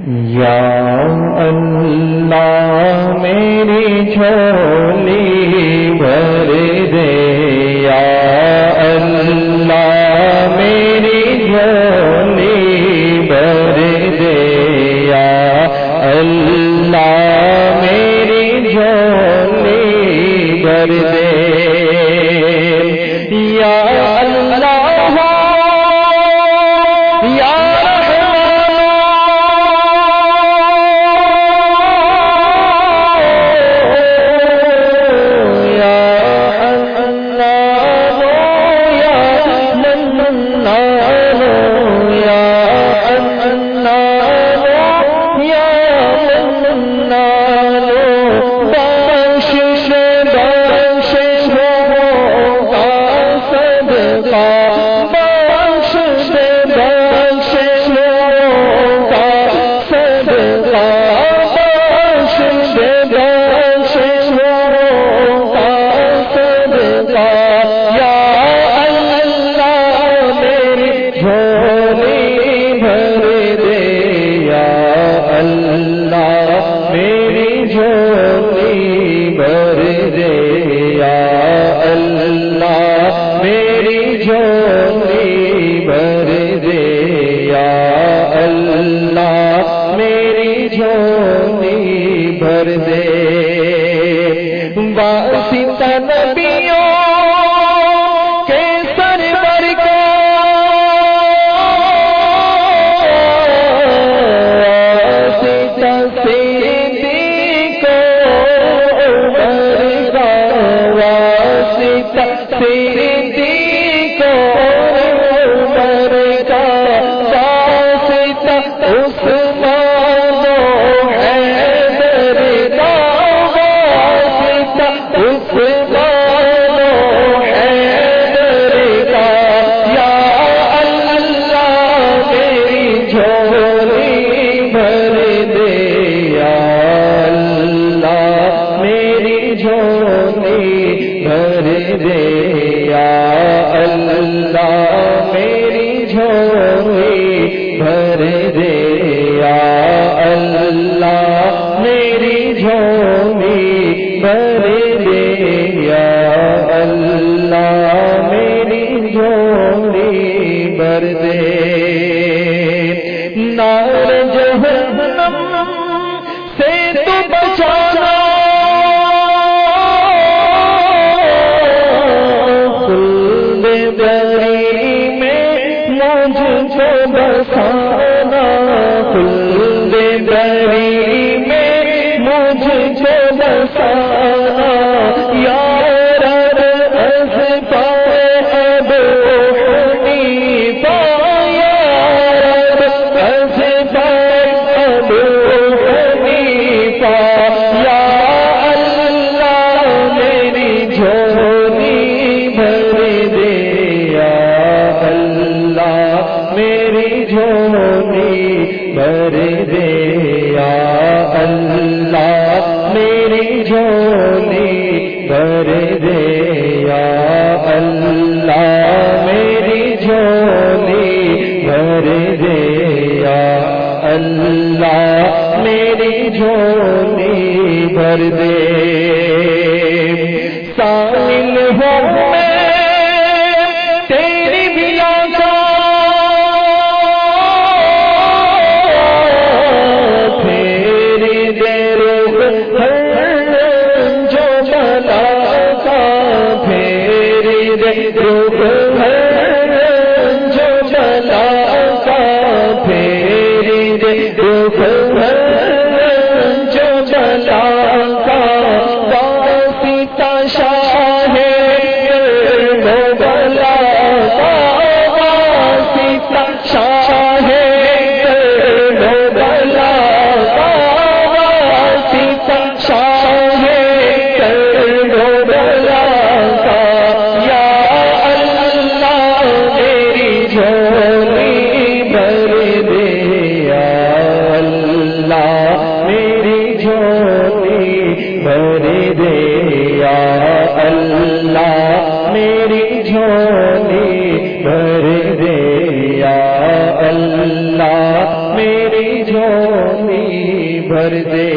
یا اللہ میری جھولی بھر دے، یا اللہ میری جھولی بھر دے، یا اللہ میری جھولی بھر دے، یا اللہ واسطہ نبیوں کے سرور کا، واسطہ صدیقوں عمر کا، واسطہ صدیقوں عمر کا، واسطہ عثمان و حیدر کا، عثمان و حیدر کا، یا اللہ میری جھولی بھر دے، یا اللہ میری جھولی بھر دے، یا اللہ میری جھولی بھر دے، یا اللہ میری جھولی بھر دے، یا اللہ میری جھولی بھر دے، نار جہنم سے تو بچانا، خلد بری میں مجھ کو بسانا، خلد بری میں مجھ کو بسانا، یا رب اصفائے ابو حنیفہ، یا رب اصفائے ابو حنیفہ، یا اللہ میری جھولی بھر دے، یا اللہ میری جھولی بھر دے، یا اللہ میری جھولی بھر دے، یا اللہ میری جھولی بھر دے، یا اللہ میری جھولی بھر دے، شامل ہوں میں تیری بلا کا، پھیری دے رخ جو بلا کا، پھیری دے رخ جو بلا کا، پھیری دے رخ جو بلا کا، واسطہ شاہ بلا کا، واسطہ شاہ بلا کا، واسطہ شاہ بلا کا، یا اللہ میری جھولی بھر دے، یا اللہ میری جھولی بھر دے، یا اللہ میری جھولی بھر دے، یا اللہ میری جھولی بھر دے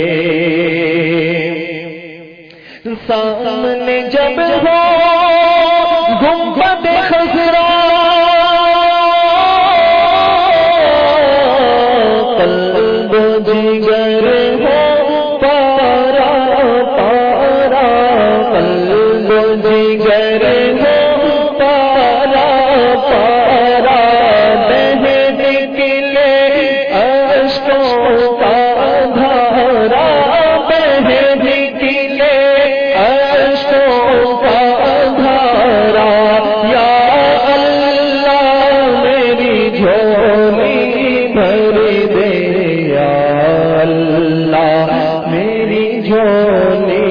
سامنے جب ہو گنبد خضرا قلب جگر ہو پارا پارا قلب جگر ہو پارا پارا بہہ نکلے اشکوں کا دھارا بہہ نکلے اشکوں کا دھارا یا اللہ میری جھولی بھر دے یا اللہ میری جھولی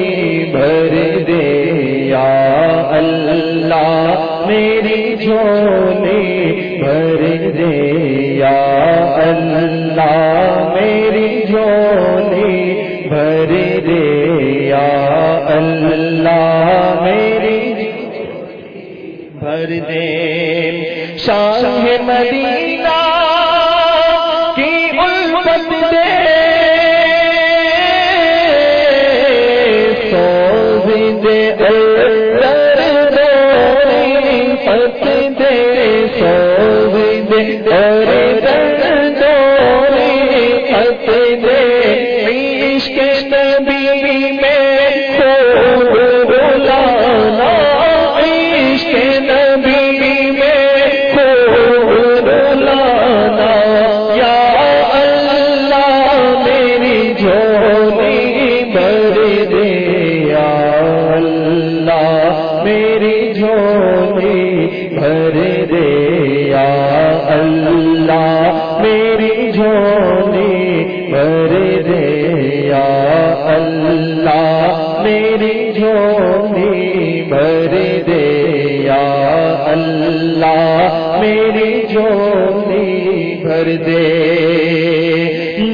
بھر دے یا اللہ میری جھولی بھر دے یا اللہ میری جھولی بھر دے یا اللہ میری بھر دے شاہ مدینہ کی الفت دے سوز دے در دوری پت دے سوز دے در دوری پت دے عشق نبی میں خوب بلانا عشق نبی میں خوب بلانا یا اللہ میری جھولی بھر دے یا اللہ میری جھولی بھر دے یا اللہ میری جھولی بھر دے یا اللہ میری جھولی بھر دے یا اللہ میری جھولی بھر دے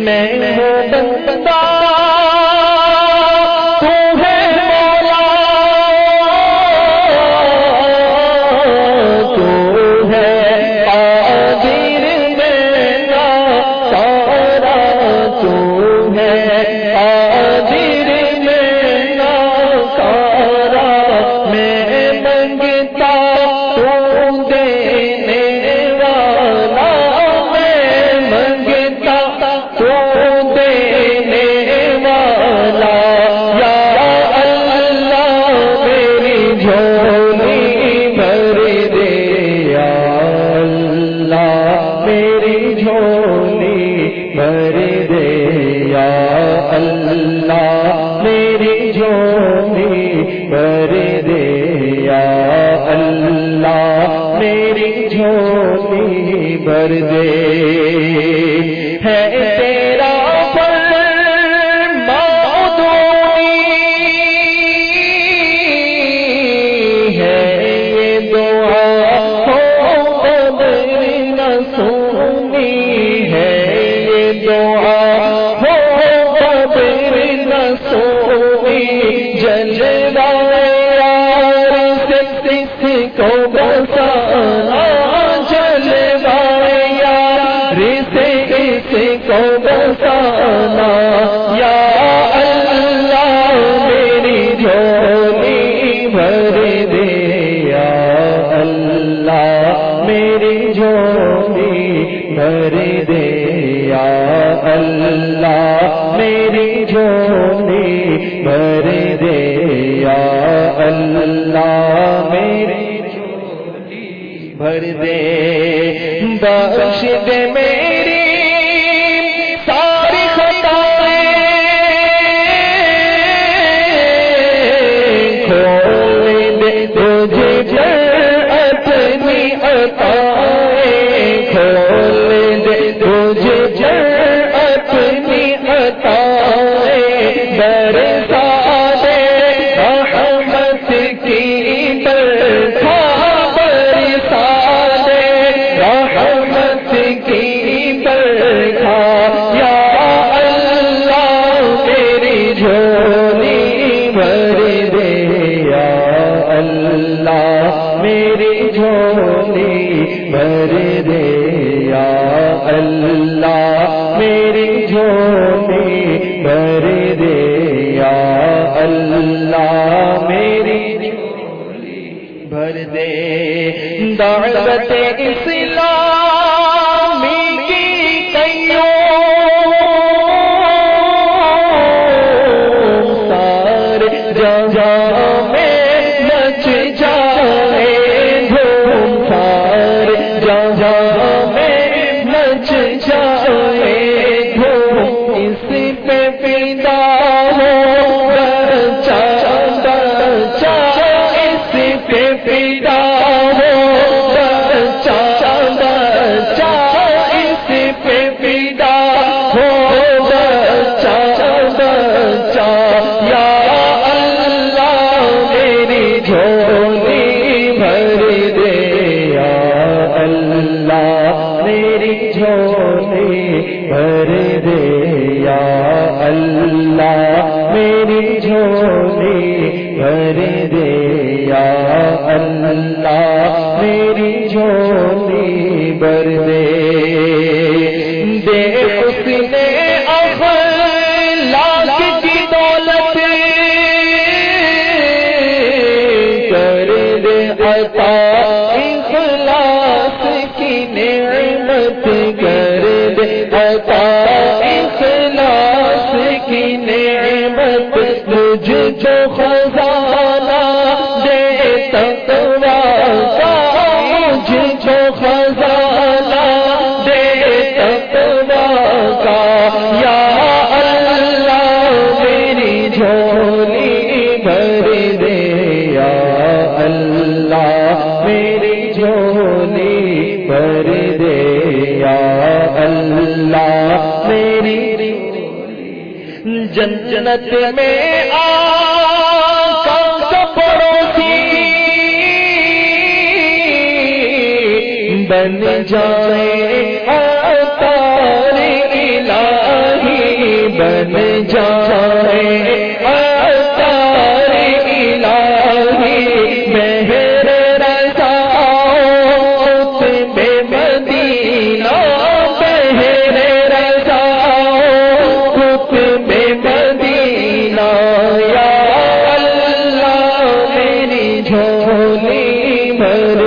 میں ہوں بندہ تو ہے مولا تو ہے قادر میرا سارا تو ہے قادر میرا سارا میں منگتا تو دینے والا میں منگتا تو دینے والا یا اللہ میری جھولی بھر دے یا اللہ میری جھولی بھر دے یا اللہ میری جھولی بھر دے یا اللہ میری جھولی بھر دے ہے تیرا کو بسانا یا اللہ میری جھولی بھر دے یا اللہ میری جھولی بھر دے یا اللہ میری جھولی بھر دے یا اللہ میری جھولی بھر دے بخش دے میری ساری خطائیں کھول دے تجھے جرأت اپنی عطائیں کھول دے تجھے جرأت اپنی عطائیں برسا دے رحمت کی برکھا برسا دے رحمت کی برکھا یا اللہ میری جھولی بھر دے یا اللہ میری جھولی بھر دے یا اللہ میری جھولی بھر دے یا اللہ میری جھولی بھر دے دعوت اسلامی کی کئیوں سارے جہاں میں نچ جائے دھوم سارے جہاں میں نچ جائے دھوم اس پہ پیدا ہو بچہ بچہ اس پہ پیدا ہو بچہ بچہ اس پہ پیدا ہو بچہ بچہ یا اللہ میری جھولی بھر دے یا اللہ میری جھولی بھر دے یا اللہ میری جھولی بھر دے یا اللہ میری جھولی بھر دے اس نے اخلاق کی دولت کر دے عطا اخلاص کی نعمت کر دے عطا اخلاص کی نعمت مجھ جو خزانہ دے تقویٰ کا مجھ جو خزانہ دے تقویٰ کا یا اللہ میری جھولی بھر دے یا اللہ میری جھولی بھر دے یا اللہ میری جنت میں آقا کا پڑوسی بن جائے عطار الہی بن جائے عطار الہی مہر رضا میں مدینہ مہر رضا میں مدینہ یا اللہ میری جھولی بھر